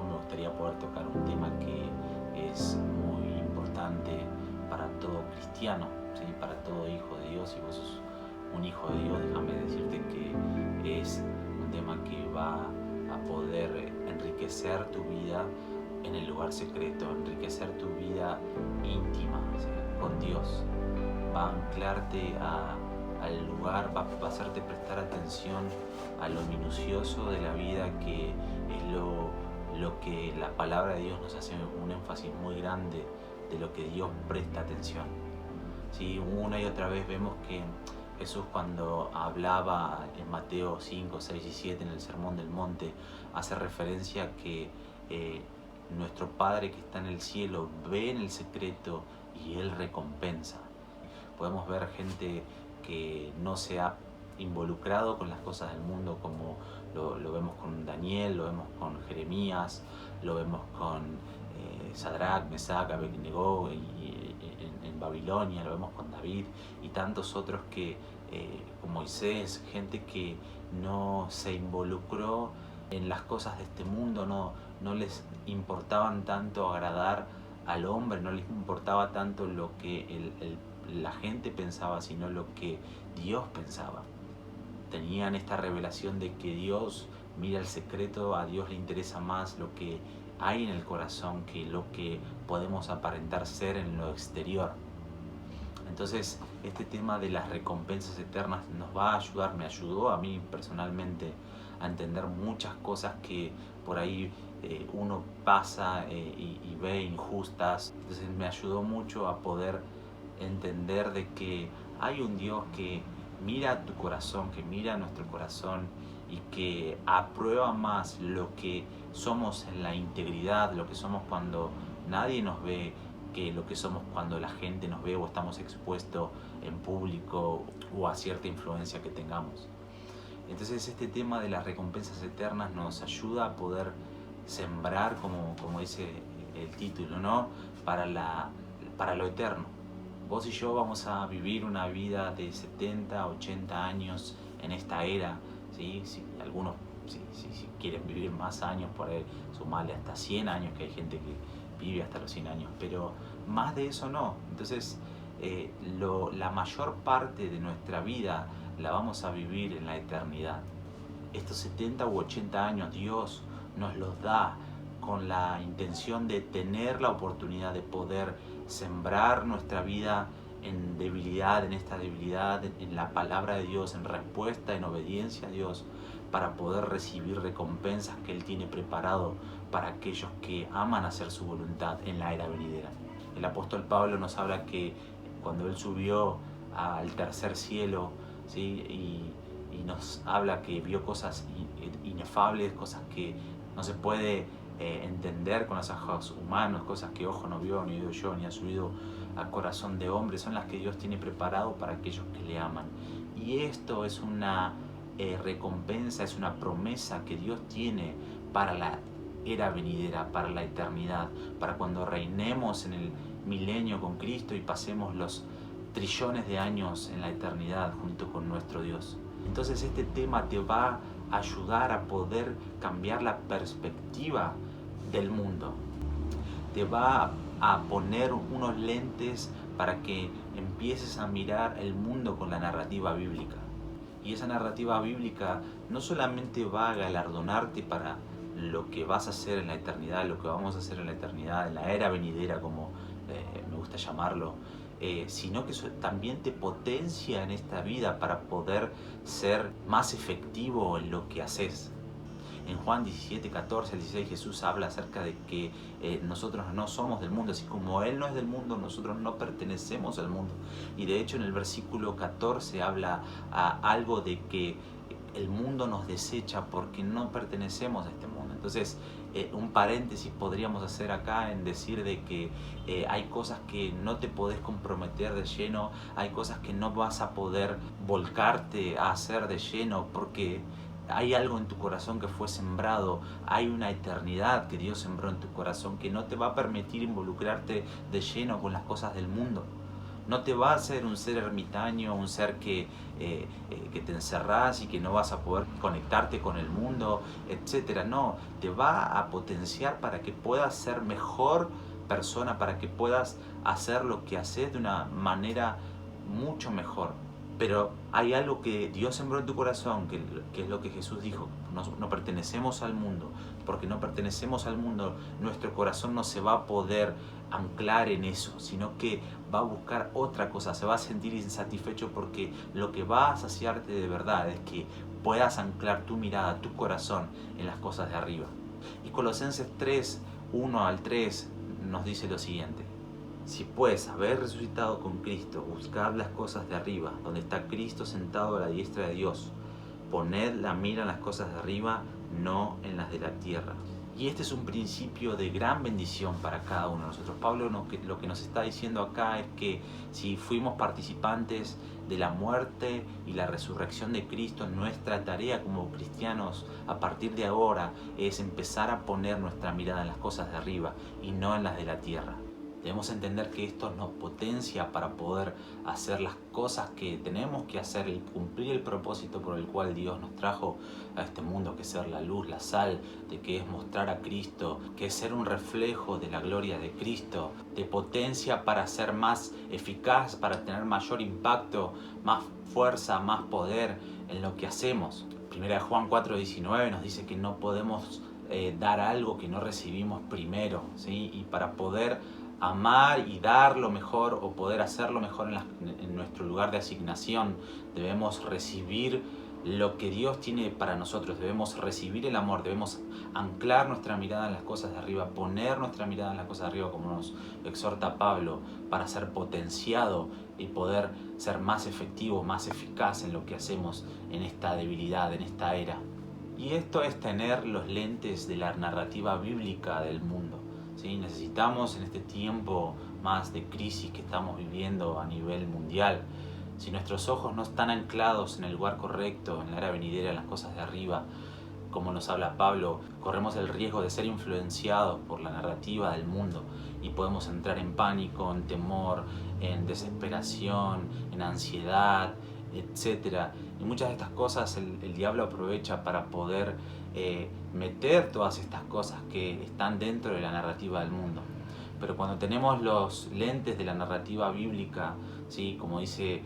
me gustaría poder tocar un tema que es muy importante para todo cristiano, ¿sí? Para todo hijo de Dios. Si vos sos un hijo de Dios, déjame decirte que es un tema que va a poder enriquecer tu vida en el lugar secreto, enriquecer tu vida íntima, ¿sí? Con Dios. Va a anclarte al lugar, va a hacerte prestar atención a lo minucioso de la vida, que es lo que la palabra de Dios nos hace un énfasis muy grande de lo que Dios presta atención. ¿Sí? Una y otra vez vemos que Jesús, cuando hablaba en Mateo 5, 6 y 7 en el Sermón del Monte, hace referencia a que nuestro Padre que está en el cielo ve en el secreto y Él recompensa. Podemos ver gente que no se ha involucrado con las cosas del mundo, como lo vemos con Daniel, lo vemos con Jeremías, lo vemos con Sadrach, Mesach, Abednego en Babilonia, lo vemos con David y tantos otros que, con Moisés, gente que no se involucró en las cosas de este mundo, no les importaban tanto agradar al hombre, no les importaba tanto lo que la gente pensaba, sino lo que Dios pensaba. Tenían esta revelación de que Dios mira el secreto, a Dios le interesa más lo que hay en el corazón que lo que podemos aparentar ser en lo exterior. Entonces, este tema de las recompensas eternas nos va a ayudar, me ayudó a mí personalmente a entender muchas cosas que por ahí uno pasa y ve injustas. Entonces me ayudó mucho a poder entender de que hay un Dios que mira tu corazón, que mira nuestro corazón y que aprueba más lo que somos en la integridad, lo que somos cuando nadie nos ve, que lo que somos cuando la gente nos ve o estamos expuestos en público o a cierta influencia que tengamos. Entonces este tema de las recompensas eternas nos ayuda a poder sembrar, como dice el título, ¿no? Para lo eterno. Vos y yo vamos a vivir una vida de 70, 80 años en esta era, ¿sí? Si algunos si quieren vivir más años, por ahí sumarle hasta 100 años, que hay gente que vive hasta los 100 años, pero más de eso no. Entonces la mayor parte de nuestra vida la vamos a vivir en la eternidad. Estos 70 u 80 años Dios nos los da con la intención de tener la oportunidad de poder sembrar nuestra vida en debilidad, en esta debilidad, en la palabra de Dios, en respuesta, en obediencia a Dios, para poder recibir recompensas que Él tiene preparado para aquellos que aman hacer su voluntad en la era venidera. El apóstol Pablo nos habla que cuando Él subió al tercer cielo, ¿sí? y nos habla que vio cosas inefables, cosas que no se puede entender con los ojos humanos, cosas que ojo no vio, ni oído yo, ni ha subido a corazón de hombre, son las que Dios tiene preparado para aquellos que le aman. Y esto es una recompensa, es una promesa que Dios tiene para la era venidera, para la eternidad, para cuando reinemos en el milenio con Cristo y pasemos los trillones de años en la eternidad junto con nuestro Dios. Entonces este tema te va a ayudar a poder cambiar la perspectiva del mundo. Te va a poner unos lentes para que empieces a mirar el mundo con la narrativa bíblica. Y esa narrativa bíblica no solamente va a galardonarte para lo que vas a hacer en la eternidad, lo que vamos a hacer en la eternidad, en la era venidera, como me gusta llamarlo, sino que también te potencia en esta vida para poder ser más efectivo en lo que haces. En Juan 17, 14 al 16 Jesús habla acerca de que nosotros no somos del mundo, así como Él no es del mundo, nosotros no pertenecemos al mundo. Y de hecho en el versículo 14 habla algo de que el mundo nos desecha porque no pertenecemos a este mundo. Entonces un paréntesis podríamos hacer acá en decir de que hay cosas que no te podés comprometer de lleno, hay cosas que no vas a poder volcarte a hacer de lleno porque hay algo en tu corazón que fue sembrado, hay una eternidad que Dios sembró en tu corazón que no te va a permitir involucrarte de lleno con las cosas del mundo. No te va a hacer un ser ermitaño, un ser que te encerrás y que no vas a poder conectarte con el mundo, etc. No, te va a potenciar para que puedas ser mejor persona, para que puedas hacer lo que haces de una manera mucho mejor. Pero hay algo que Dios sembró en tu corazón, que es lo que Jesús dijo. No pertenecemos al mundo. Porque no pertenecemos al mundo, nuestro corazón no se va a poder anclar en eso, sino que va a buscar otra cosa, se va a sentir insatisfecho, porque lo que va a saciarte de verdad es que puedas anclar tu mirada, tu corazón en las cosas de arriba. Y Colosenses 3, 1 al 3 nos dice lo siguiente: si pues haber resucitado con Cristo, buscad las cosas de arriba, donde está Cristo sentado a la diestra de Dios. Poned la mira en las cosas de arriba, no en las de la tierra. Y este es un principio de gran bendición para cada uno de nosotros. Pablo lo que nos está diciendo acá es que si fuimos participantes de la muerte y la resurrección de Cristo, nuestra tarea como cristianos a partir de ahora es empezar a poner nuestra mirada en las cosas de arriba y no en las de la tierra. Debemos entender que esto nos potencia para poder hacer las cosas que tenemos que hacer y cumplir el propósito por el cual Dios nos trajo a este mundo, que es ser la luz, la sal, de que es mostrar a Cristo, que es ser un reflejo de la gloria de Cristo. Te potencia para ser más eficaz, para tener mayor impacto, más fuerza, más poder en lo que hacemos. Primera Juan 4:19 nos dice que no podemos dar algo que no recibimos primero, ¿sí? Y para poder amar y dar lo mejor o poder hacerlo mejor en nuestro lugar de asignación, debemos recibir lo que Dios tiene para nosotros, debemos recibir el amor, debemos anclar nuestra mirada en las cosas de arriba, poner nuestra mirada en las cosas de arriba, como nos exhorta Pablo, para ser potenciado y poder ser más efectivo, más eficaz en lo que hacemos en esta debilidad, en esta era. Y esto es tener los lentes de la narrativa bíblica del mundo. ¿Sí? Necesitamos en este tiempo más de crisis que estamos viviendo a nivel mundial, si nuestros ojos no están anclados en el lugar correcto, en la era venidera, en las cosas de arriba, como nos habla Pablo, corremos el riesgo de ser influenciados por la narrativa del mundo y podemos entrar en pánico, en temor, en desesperación, en ansiedad, etc. Y muchas de estas cosas el diablo aprovecha para poder meter todas estas cosas que están dentro de la narrativa del mundo. Pero cuando tenemos los lentes de la narrativa bíblica, ¿sí? Como dice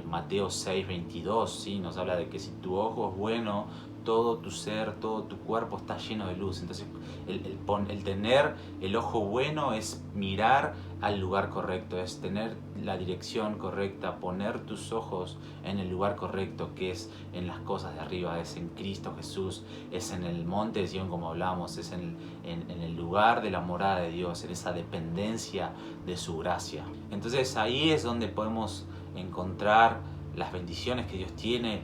Mateo 6:22, ¿sí? Nos habla de que si tu ojo es bueno, todo tu ser, todo tu cuerpo está lleno de luz. Entonces el tener el ojo bueno es mirar al lugar correcto, es tener la dirección correcta, poner tus ojos en el lugar correcto, que es en las cosas de arriba, es en Cristo Jesús, es en el monte de Sion, como hablamos, es en el lugar de la morada de Dios, en esa dependencia de su gracia. Entonces ahí es donde podemos encontrar las bendiciones que Dios tiene,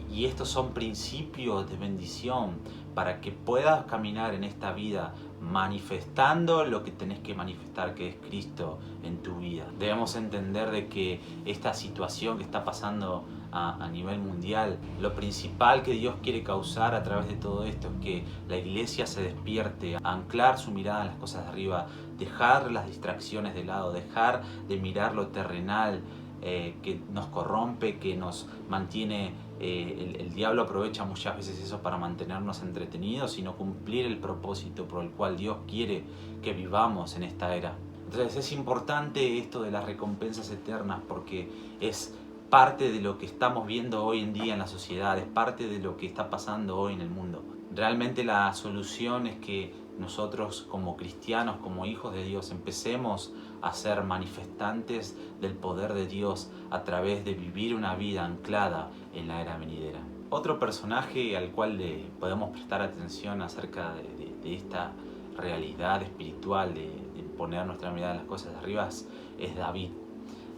y estos son principios de bendición para que puedas caminar en esta vida manifestando lo que tenés que manifestar, que es Cristo en tu vida. Debemos entender de que esta situación que está pasando a nivel mundial, lo principal que Dios quiere causar a través de todo esto es que la iglesia se despierte, a anclar su mirada en las cosas de arriba, dejar las distracciones de lado, dejar de mirar lo terrenal, que nos corrompe, que nos mantiene, el diablo aprovecha muchas veces eso para mantenernos entretenidos y no cumplir el propósito por el cual Dios quiere que vivamos en esta era. Entonces es importante esto de las recompensas eternas, porque es parte de lo que estamos viendo hoy en día en la sociedad, es parte de lo que está pasando hoy en el mundo. Realmente la solución es que nosotros como cristianos, como hijos de Dios, empecemos a ser manifestantes del poder de Dios a través de vivir una vida anclada en la era venidera. Otro personaje al cual le podemos prestar atención acerca de esta realidad espiritual de poner nuestra mirada en las cosas de arriba es David.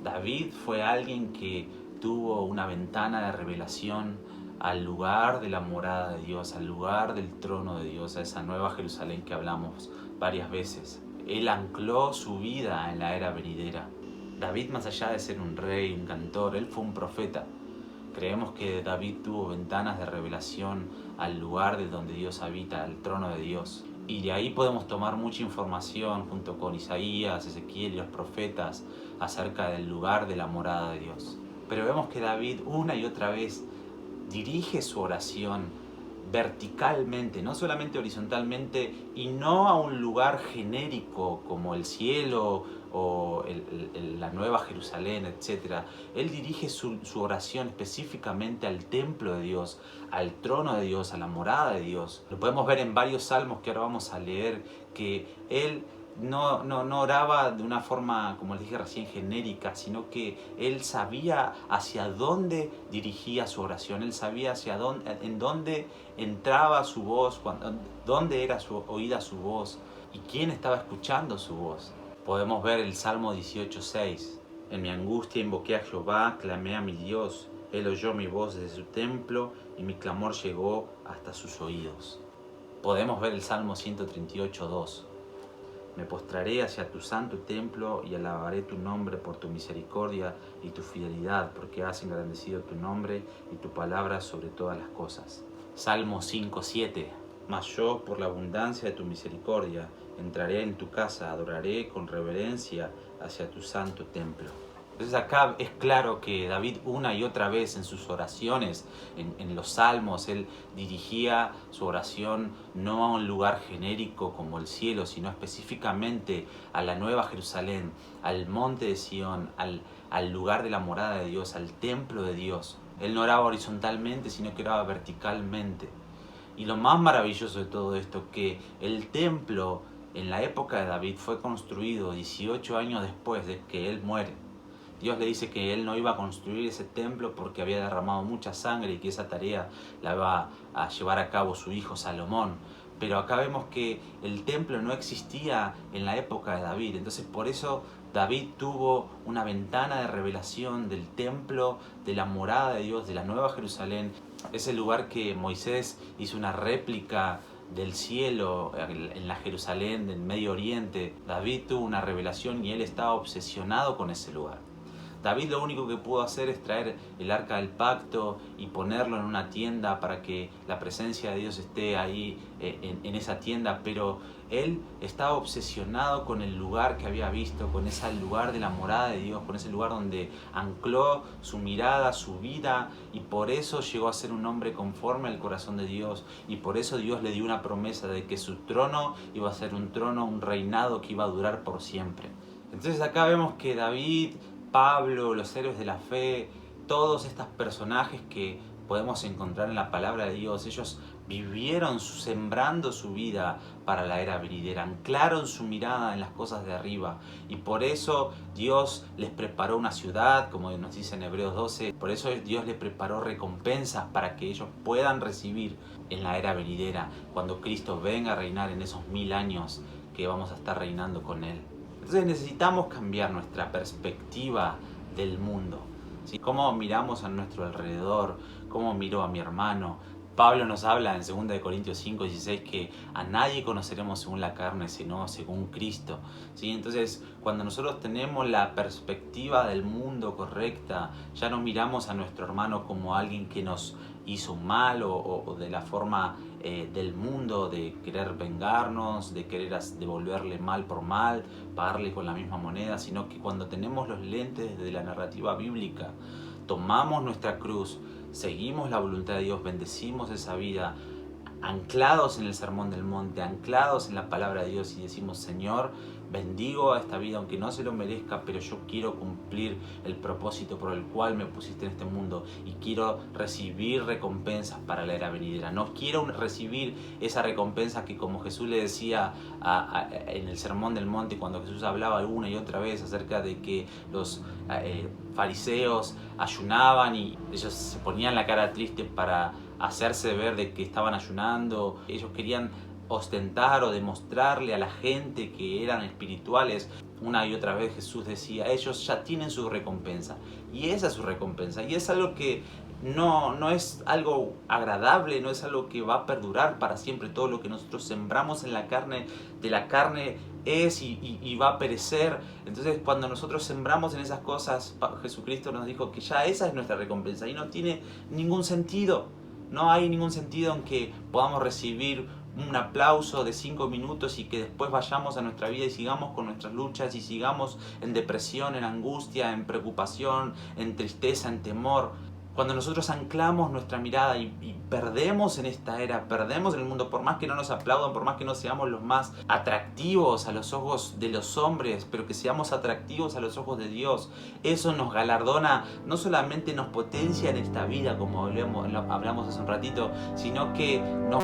David fue alguien que tuvo una ventana de revelación al lugar de la morada de Dios, al lugar del trono de Dios, a esa nueva Jerusalén que hablamos varias veces. Él ancló su vida en la era venidera. David, más allá de ser un rey, un cantor, él fue un profeta. Creemos que David tuvo ventanas de revelación al lugar de donde Dios habita, al trono de Dios. Y de ahí podemos tomar mucha información junto con Isaías, Ezequiel y los profetas acerca del lugar de la morada de Dios. Pero vemos que David una y otra vez dirige su oración verticalmente, no solamente horizontalmente, y no a un lugar genérico como el cielo o la Nueva Jerusalén, etc. Él dirige su oración específicamente al templo de Dios, al trono de Dios, a la morada de Dios. Lo podemos ver en varios salmos que ahora vamos a leer, que él no oraba de una forma, como les dije recién, genérica, sino que él sabía hacia dónde dirigía su oración, él sabía en dónde entraba su voz, dónde era oída su voz y quién estaba escuchando su voz. Podemos ver el Salmo 18:6. En mi angustia invoqué a Jehová, clamé a mi Dios, él oyó mi voz desde su templo y mi clamor llegó hasta sus oídos. Podemos ver el Salmo 138:2. Me postraré hacia tu santo templo y alabaré tu nombre por tu misericordia y tu fidelidad, porque has engrandecido tu nombre y tu palabra sobre todas las cosas. Salmo 5:7. Mas yo, por la abundancia de tu misericordia, entraré en tu casa, adoraré con reverencia hacia tu santo templo. Entonces acá es claro que David una y otra vez en sus oraciones, en los salmos, él dirigía su oración no a un lugar genérico como el cielo, sino específicamente a la Nueva Jerusalén, al monte de Sión, al lugar de la morada de Dios, al templo de Dios. Él no oraba horizontalmente, sino que oraba verticalmente. Y lo más maravilloso de todo esto, que el templo en la época de David fue construido 18 años después de que él muere. Dios le dice que él no iba a construir ese templo porque había derramado mucha sangre y que esa tarea la iba a llevar a cabo su hijo Salomón. Pero acá vemos que el templo no existía en la época de David. Entonces por eso David tuvo una ventana de revelación del templo, de la morada de Dios, de la Nueva Jerusalén. Ese lugar que Moisés hizo una réplica del cielo en la Jerusalén del Medio Oriente. David tuvo una revelación y él estaba obsesionado con ese lugar. David lo único que pudo hacer es traer el arca del pacto y ponerlo en una tienda para que la presencia de Dios esté ahí en esa tienda, pero él estaba obsesionado con el lugar que había visto, con ese lugar de la morada de Dios, con ese lugar donde ancló su mirada, su vida, y por eso llegó a ser un hombre conforme al corazón de Dios, y por eso Dios le dio una promesa de que su trono iba a ser un trono, un reinado que iba a durar por siempre. Entonces acá vemos que David, Pablo, los héroes de la fe, todos estos personajes que podemos encontrar en la palabra de Dios, ellos vivieron sembrando su vida para la era venidera, anclaron su mirada en las cosas de arriba, y por eso Dios les preparó una ciudad, como nos dice en Hebreos 12, por eso Dios les preparó recompensas para que ellos puedan recibir en la era venidera, cuando Cristo venga a reinar en esos 1000 años que vamos a estar reinando con Él. Entonces necesitamos cambiar nuestra perspectiva del mundo, ¿sí? Cómo miramos a nuestro alrededor, cómo miro a mi hermano. Pablo nos habla en 2 Corintios 5:16 que a nadie conoceremos según la carne, sino según Cristo, ¿sí? Entonces, cuando nosotros tenemos la perspectiva del mundo correcta, ya no miramos a nuestro hermano como alguien que nos hizo mal o de la forma del mundo, de querer vengarnos, de querer devolverle mal por mal, pagarle con la misma moneda, sino que cuando tenemos los lentes de la narrativa bíblica, tomamos nuestra cruz, seguimos la voluntad de Dios, bendecimos esa vida, anclados en el sermón del monte, anclados en la palabra de Dios, y decimos: Señor, bendigo a esta vida aunque no se lo merezca, pero yo quiero cumplir el propósito por el cual me pusiste en este mundo y quiero recibir recompensas para la era venidera. No quiero recibir esa recompensa que, como Jesús le decía en el sermón del monte, cuando Jesús hablaba una y otra vez acerca de que los fariseos ayunaban y ellos se ponían la cara triste para hacerse ver de que estaban ayunando. Ellos querían ostentar o demostrarle a la gente que eran espirituales. Una y otra vez Jesús decía: ellos ya tienen su recompensa, y esa es su recompensa, y es algo que no es algo agradable, no es algo que va a perdurar para siempre. Todo lo que nosotros sembramos en la carne, de la carne es y va a perecer. Entonces, cuando nosotros sembramos en esas cosas, Jesucristo nos dijo que ya esa es nuestra recompensa, y no tiene ningún sentido. No hay ningún sentido en que podamos recibir un aplauso de 5 minutos y que después vayamos a nuestra vida y sigamos con nuestras luchas y sigamos en depresión, en angustia, en preocupación, en tristeza, en temor. Cuando nosotros anclamos nuestra mirada y perdemos en esta era, perdemos en el mundo, por más que no nos aplaudan, por más que no seamos los más atractivos a los ojos de los hombres, pero que seamos atractivos a los ojos de Dios, eso nos galardona, no solamente nos potencia en esta vida, como hablamos hace un ratito, sino que nos